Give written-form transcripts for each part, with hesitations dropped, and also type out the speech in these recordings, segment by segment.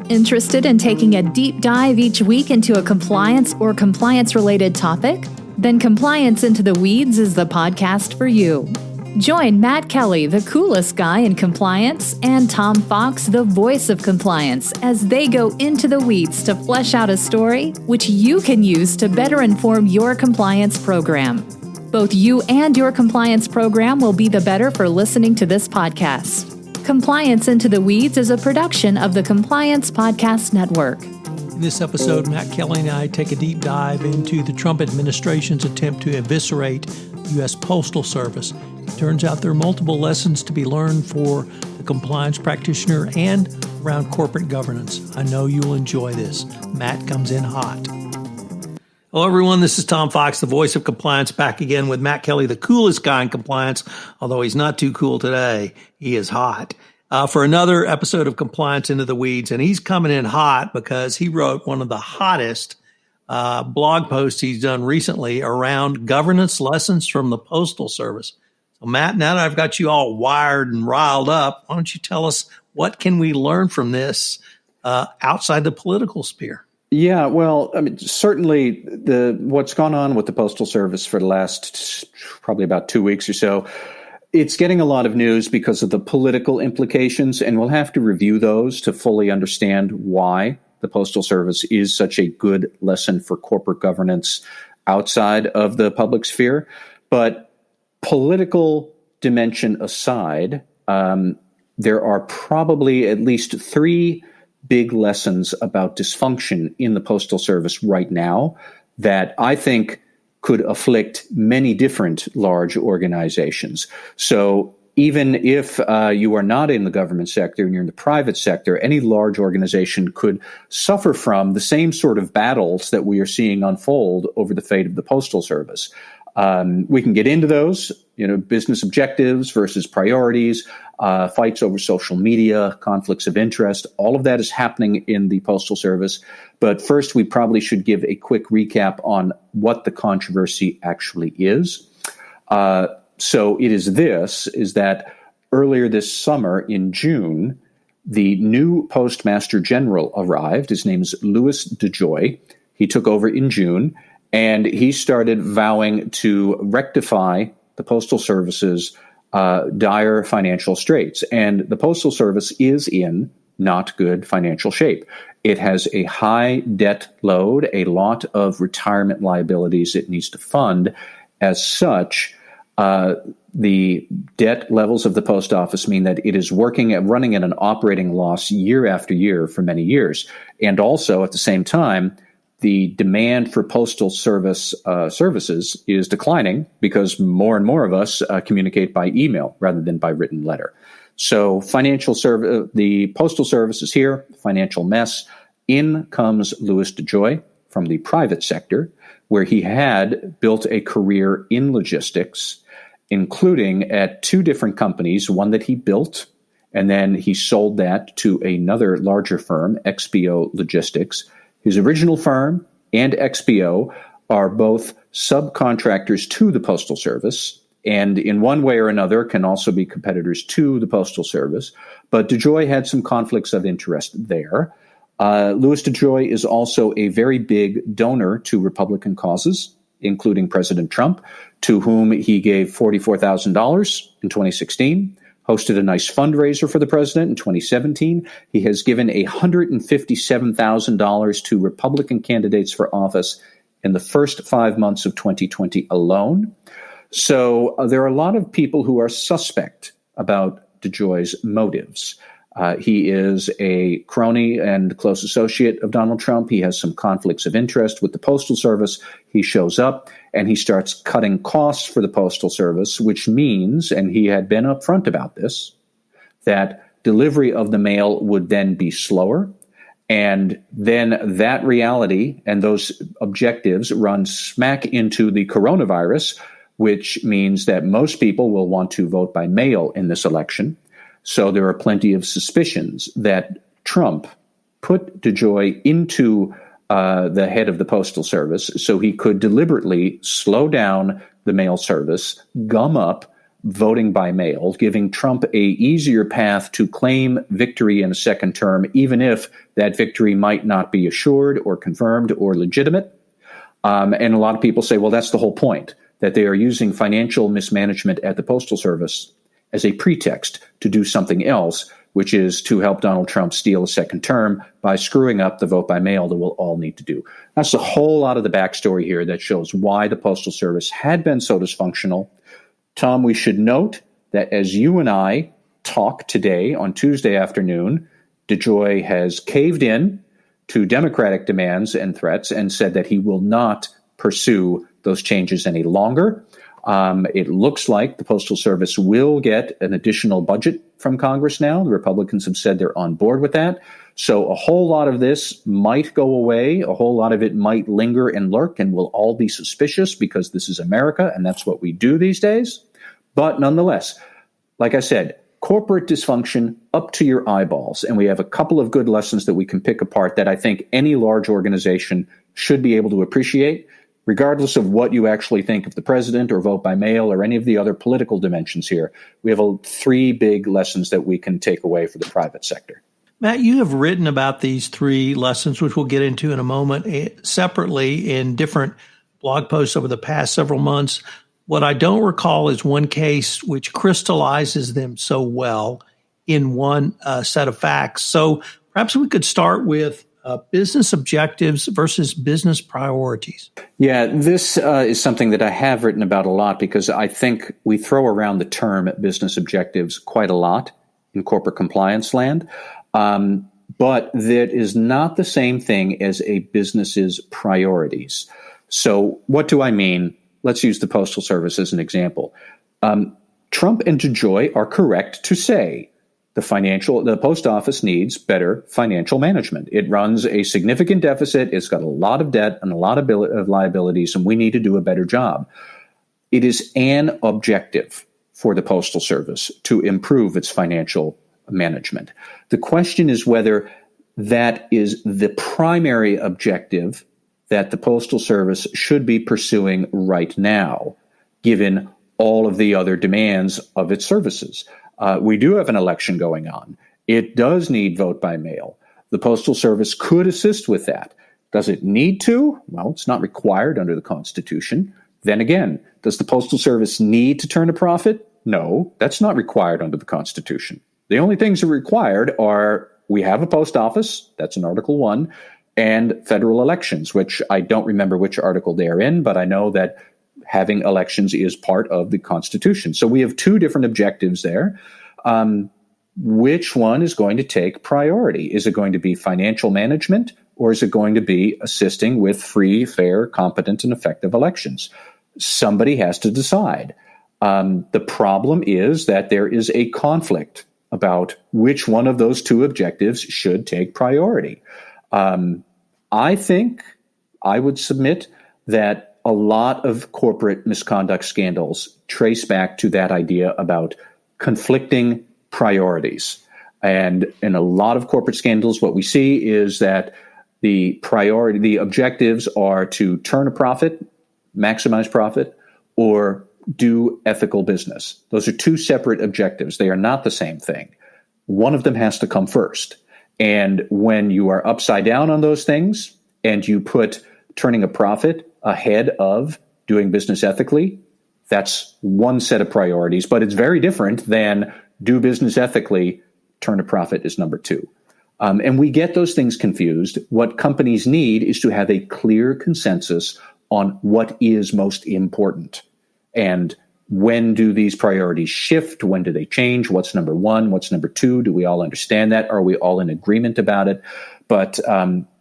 Interested in taking a deep dive each week into a compliance or compliance-related topic? Then Compliance Into the Weeds is the podcast for you. Join Matt Kelly, the coolest guy in compliance, and Tom Fox, the voice of compliance, as they go into the weeds to flesh out a story which you can use to better inform your compliance program. Both you and your compliance program will be the better for listening to this podcast. Compliance Into the Weeds is a production of the Compliance Podcast Network. In this episode, Matt Kelly and I take a deep dive into the Trump administration's attempt to eviscerate US Postal Service. It turns out there are multiple lessons to be learned for the compliance practitioner and around corporate governance. I know you will enjoy this. Matt comes in hot. Hello, everyone. This is Tom Fox, the voice of compliance, back again with Matt Kelly, the coolest guy in compliance, although he's not too cool today. He is hot. For another episode of Compliance Into the Weeds, and he's coming in hot because he wrote one of the hottest blog posts he's done recently around governance lessons from the Postal Service. So, Matt, now that I've got you all wired and riled up, why don't you tell us what can we learn from this outside the political sphere? Yeah, well, I mean, certainly what's gone on with the Postal Service for the last probably about 2 weeks or so, it's getting a lot of news because of the political implications, and we'll have to review those to fully understand why the Postal Service is such a good lesson for corporate governance outside of the public sphere. But political dimension aside, there are probably at least three big lessons about dysfunction in the Postal Service right now that I think could afflict many different large organizations. So even if you are not in the government sector and you're in the private sector, any large organization could suffer from the same sort of battles that we are seeing unfold over the fate of the Postal Service. We can get into those, business objectives versus priorities, fights over social media, conflicts of interest. All of that is happening in the Postal Service. But first, we probably should give a quick recap on what the controversy actually is. So it is that earlier this summer in June, the new Postmaster General arrived. His name is Louis DeJoy. He took over in June. And he started vowing to rectify the Postal Service's dire financial straits. And the Postal Service is in not good financial shape. It has a high debt load, a lot of retirement liabilities it needs to fund. As such, the debt levels of the post office mean that it is running at an operating loss year after year for many years. And also, at the same time, the demand for postal service services is declining because more and more of us communicate by email rather than by written letter. So the Postal Service is here, financial mess. In comes Louis DeJoy from the private sector, where he had built a career in logistics, including at two different companies, one that he built, and then he sold that to another larger firm, XPO Logistics. His original firm and XPO are both subcontractors to the Postal Service, and in one way or another can also be competitors to the Postal Service. But DeJoy had some conflicts of interest there. Louis DeJoy is also a very big donor to Republican causes, including President Trump, to whom he gave $44,000 in 2016. Hosted a nice fundraiser for the president in 2017. He has given $157,000 to Republican candidates for office in the first 5 months of 2020 alone. So there are a lot of people who are suspect about DeJoy's motives. He is a crony and close associate of Donald Trump. He has some conflicts of interest with the Postal Service. He shows up and he starts cutting costs for the Postal Service, which means, and he had been upfront about this, that delivery of the mail would then be slower. And then that reality and those objectives run smack into the coronavirus, which means that most people will want to vote by mail in this election. So there are plenty of suspicions that Trump put DeJoy into the head of the Postal Service so he could deliberately slow down the mail service, gum up voting by mail, giving Trump a easier path to claim victory in a second term, even if that victory might not be assured or confirmed or legitimate. And a lot of people say, well, that's the whole point, that they are using financial mismanagement at the Postal Service as a pretext to do something else, which is to help Donald Trump steal a second term by screwing up the vote by mail that we'll all need to do. That's a whole lot of the backstory here that shows why the Postal Service had been so dysfunctional. Tom, we should note that as you and I talk today on Tuesday afternoon, DeJoy has caved in to Democratic demands and threats and said that he will not pursue those changes any longer. It looks like the Postal Service will get an additional budget from Congress now. The Republicans have said they're on board with that. So a whole lot of this might go away. A whole lot of it might linger and lurk, and we'll all be suspicious because this is America and that's what we do these days. But nonetheless, like I said, corporate dysfunction up to your eyeballs. And we have a couple of good lessons that we can pick apart that I think any large organization should be able to appreciate, regardless of what you actually think of the president or vote by mail or any of the other political dimensions here. We have three big lessons that we can take away for the private sector. Matt, you have written about these three lessons, which we'll get into in a moment, separately in different blog posts over the past several months. What I don't recall is one case which crystallizes them so well in one set of facts. So perhaps we could start with business objectives versus business priorities. Yeah, this is something that I have written about a lot because I think we throw around the term business objectives quite a lot in corporate compliance land. But that is not the same thing as a business's priorities. So what do I mean? Let's use the Postal Service as an example. Trump and DeJoy are correct to say the post office needs better financial management. It runs a significant deficit. It's got a lot of debt and a lot of liabilities, and we need to do a better job. It is an objective for the Postal Service to improve its financial management. The question is whether that is the primary objective that the Postal Service should be pursuing right now, given all of the other demands of its services. We do have an election going on. It does need vote by mail. The Postal Service could assist with that. Does it need to? Well, it's not required under the Constitution. Then again, does the Postal Service need to turn a profit? No, that's not required under the Constitution. The only things that are required are we have a post office, that's in Article 1, and federal elections, which I don't remember which article they are in, but I know that having elections is part of the Constitution. So we have two different objectives there. Which one is going to take priority? Is it going to be financial management, or is it going to be assisting with free, fair, competent, and effective elections? Somebody has to decide. The problem is that there is a conflict about which one of those two objectives should take priority. I think I would submit that a lot of corporate misconduct scandals trace back to that idea about conflicting priorities. And in a lot of corporate scandals, what we see is that the objectives are to turn a profit, maximize profit, or do ethical business. Those are two separate objectives. They are not the same thing. One of them has to come first. And when you are upside down on those things and you put turning a profit ahead of doing business ethically, that's one set of priorities, but it's very different than do business ethically, turn a profit is number two. And we get those things confused. What companies need is to have a clear consensus on what is most important. And when do these priorities shift? When do they change? What's number one? What's number two? Do we all understand that? Are we all in agreement about it? But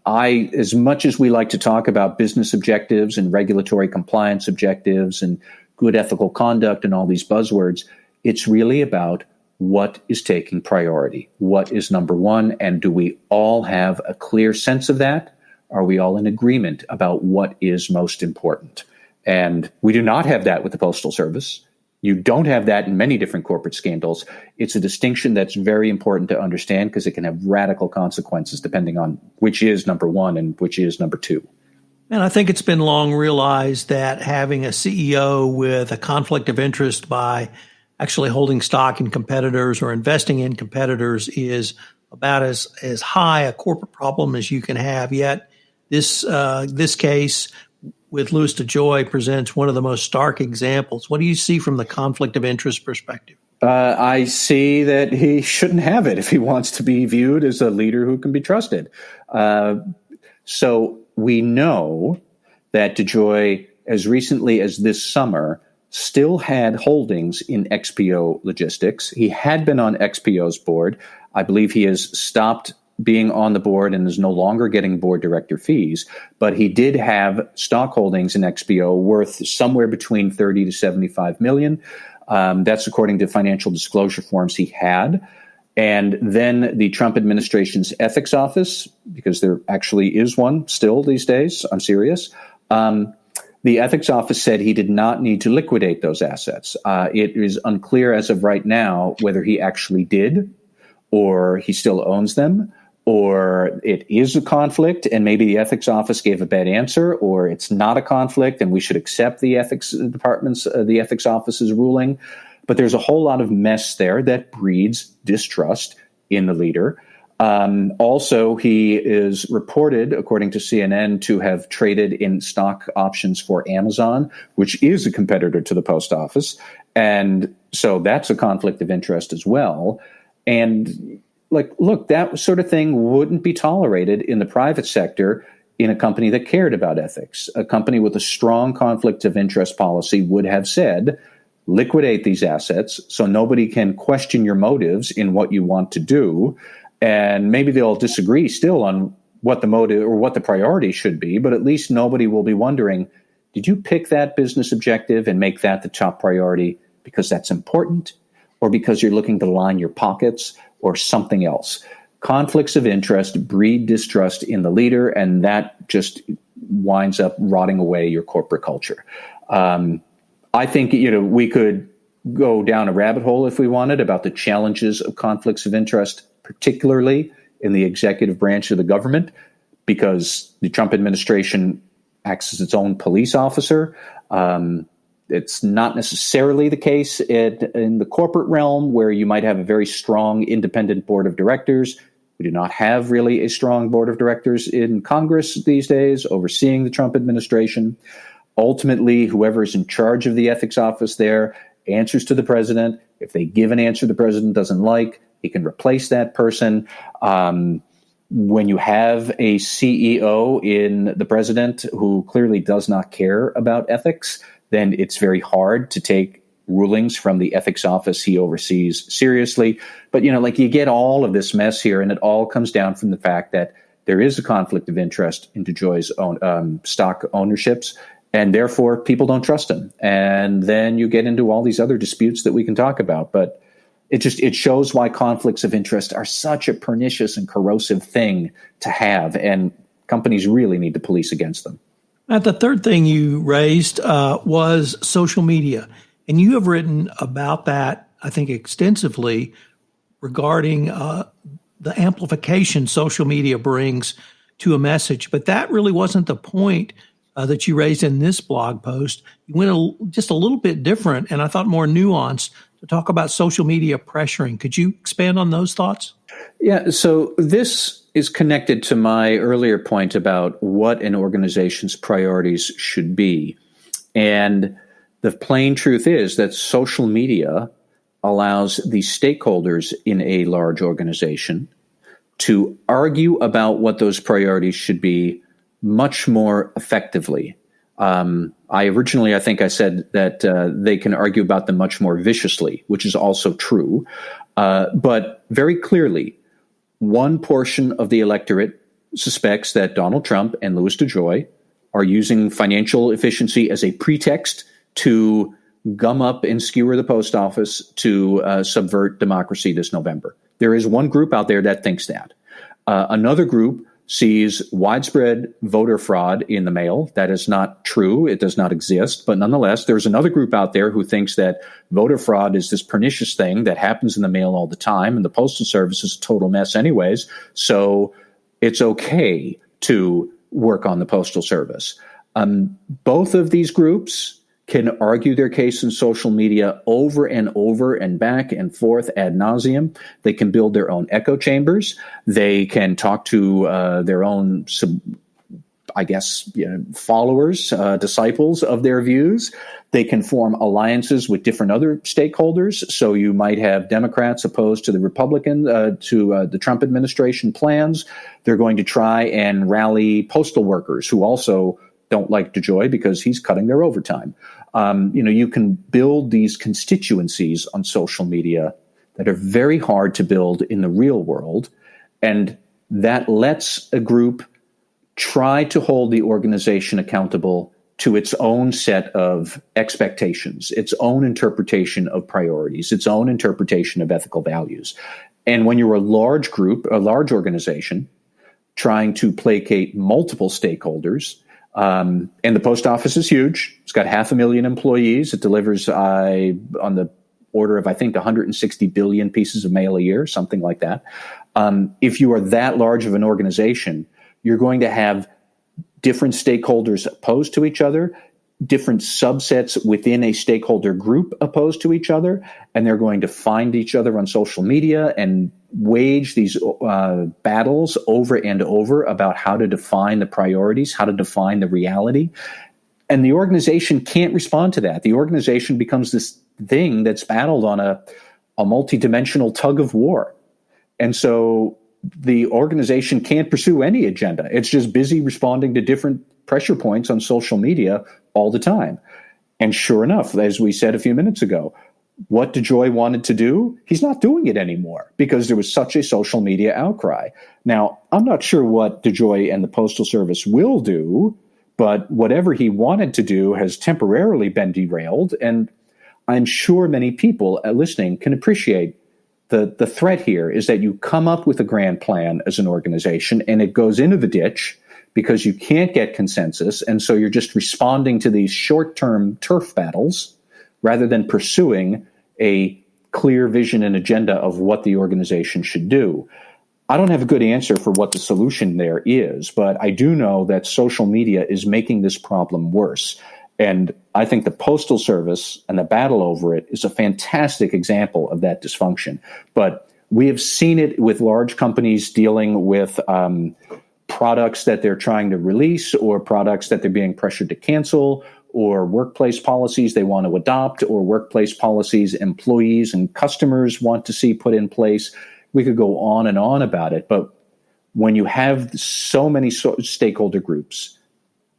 as much as we like to talk about business objectives and regulatory compliance objectives and good ethical conduct and all these buzzwords, it's really about what is taking priority, what is number one, and do we all have a clear sense of that? Are we all in agreement about what is most important? And we do not have that with the Postal Service. You don't have that in many different corporate scandals. It's a distinction that's very important to understand because it can have radical consequences depending on which is number one and which is number two. And I think it's been long realized that having a CEO with a conflict of interest by actually holding stock in competitors or investing in competitors is about as high a corporate problem as you can have. Yet this case with Louis DeJoy presents one of the most stark examples. What do you see from the conflict of interest perspective? I see that he shouldn't have it if he wants to be viewed as a leader who can be trusted. So we know that DeJoy, as recently as this summer, still had holdings in XPO Logistics. He had been on XPO's board. I believe he has stopped being on the board and is no longer getting board director fees, but he did have stock holdings in XPO worth somewhere between 30 to 75 million. That's according to financial disclosure forms he had. And then the Trump administration's ethics office, because there actually is one still these days, I'm serious, the ethics office said he did not need to liquidate those assets. It is unclear as of right now whether he actually did, or he still owns them, or it is a conflict and maybe the ethics office gave a bad answer, or it's not a conflict and we should accept the ethics the ethics office's ruling. But there's a whole lot of mess there that breeds distrust in the leader. Also, he is reported, according to CNN, to have traded in stock options for Amazon, which is a competitor to the post office. And so that's a conflict of interest as well. And look, that sort of thing wouldn't be tolerated in the private sector in a company that cared about ethics. A company with a strong conflict of interest policy would have said, liquidate these assets so nobody can question your motives in what you want to do. And maybe they'll disagree still on what the motive or what the priority should be, but at least nobody will be wondering, did you pick that business objective and make that the top priority because that's important or because you're looking to line your pockets or something else? Conflicts of interest breed distrust in the leader, and that just winds up rotting away your corporate culture. I think, we could go down a rabbit hole if we wanted about the challenges of conflicts of interest, particularly in the executive branch of the government, because the Trump administration acts as its own police officer. It's not necessarily the case in the corporate realm, where you might have a very strong independent board of directors. We do not have really a strong board of directors in Congress these days overseeing the Trump administration. Ultimately, whoever is in charge of the ethics office there answers to the president. If they give an answer the president doesn't like, he can replace that person. When you have a CEO in the president who clearly does not care about ethics, then it's very hard to take rulings from the ethics office he oversees seriously. But, you get all of this mess here, and it all comes down from the fact that there is a conflict of interest in DeJoy's own stock ownerships, and therefore people don't trust him. And then you get into all these other disputes that we can talk about. But it shows why conflicts of interest are such a pernicious and corrosive thing to have, and companies really need to police against them. The third thing you raised was social media, and you have written about that, I think, extensively regarding the amplification social media brings to a message. But that really wasn't the point that you raised in this blog post. You went just a little bit different, and I thought more nuanced, to talk about social media pressuring. Could you expand on those thoughts? Yeah, so this is connected to my earlier point about what an organization's priorities should be. And the plain truth is that social media allows the stakeholders in a large organization to argue about what those priorities should be much more effectively. I think I said that they can argue about them much more viciously, which is also true. But very clearly, one portion of the electorate suspects that Donald Trump and Louis DeJoy are using financial efficiency as a pretext to gum up and skewer the post office to subvert democracy this November. There is one group out there that thinks that. Another group sees widespread voter fraud in the mail. That is not true. It does not exist. But nonetheless, there's another group out there who thinks that voter fraud is this pernicious thing that happens in the mail all the time, and the Postal Service is a total mess anyways. So it's okay to work on the Postal Service. Both of these groups can argue their case in social media over and over and back and forth ad nauseum. They can build their own echo chambers. They can talk to their own, followers, disciples of their views. They can form alliances with different other stakeholders. So you might have Democrats opposed to the the Trump administration plans. They're going to try and rally postal workers who also don't like DeJoy because he's cutting their overtime. You can build these constituencies on social media that are very hard to build in the real world. And that lets a group try to hold the organization accountable to its own set of expectations, its own interpretation of priorities, its own interpretation of ethical values. And when you're a large group, a large organization, trying to placate multiple stakeholders, and the post office is huge. It's got 500,000 employees. It delivers on the order of, I think, 160 billion pieces of mail a year, something like that. If you are that large of an organization, you're going to have different stakeholders opposed to each other, different subsets within a stakeholder group opposed to each other, and they're going to find each other on social media and wage these battles over and over about how to define the priorities, how to define the reality. And the organization can't respond to that. The organization becomes this thing that's battled on a multidimensional tug of war. And so the organization can't pursue any agenda. It's just busy responding to different pressure points on social media all the time. And sure enough, as we said a few minutes ago, what DeJoy wanted to do, he's not doing it anymore because there was such a social media outcry. Now, I'm not sure what DeJoy and the Postal Service will do, but whatever he wanted to do has temporarily been derailed. And I'm sure many people listening can appreciate the threat here is that you come up with a grand plan as an organization and it goes into the ditch because you can't get consensus. And so you're just responding to these short-term turf battles rather than pursuing a clear vision and agenda of what the organization should do. I don't have a good answer for what the solution there is, but I do know that social media is making this problem worse. And I think the Postal Service and the battle over it is a fantastic example of that dysfunction. But we have seen it with large companies dealing with products that they're trying to release or products that they're being pressured to cancel or workplace policies they want to adopt or workplace policies employees and customers want to see put in place. We could go on and on about it. But when you have so many stakeholder groups,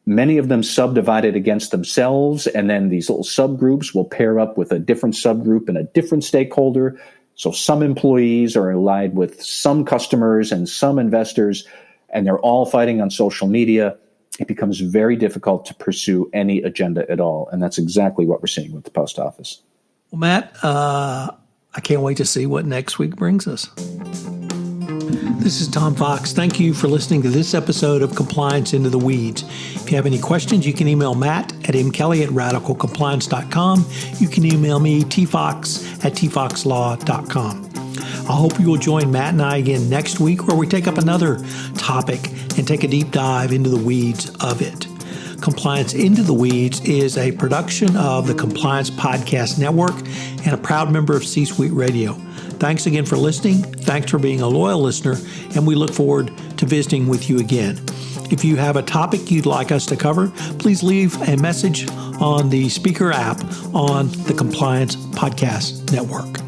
many of them subdivided against themselves, and then these little subgroups will pair up with a different subgroup and a different stakeholder. So some employees are allied with some customers and some investors, and they're all fighting on social media. It becomes very difficult to pursue any agenda at all. And that's exactly what we're seeing with the post office. Well, Matt, I can't wait to see what next week brings us. This is Tom Fox. Thank you for listening to this episode of Compliance Into the Weeds. If you have any questions, you can email Matt at mkelly@radicalcompliance.com. You can email me, tfox@tfoxlaw.com. I hope you will join Matt and I again next week where we take up another topic and take a deep dive into the weeds of it. Compliance Into the Weeds is a production of the Compliance Podcast Network and a proud member of C-Suite Radio. Thanks again for listening. Thanks for being a loyal listener, and we look forward to visiting with you again. If you have a topic you'd like us to cover, please leave a message on the speaker app on the Compliance Podcast Network.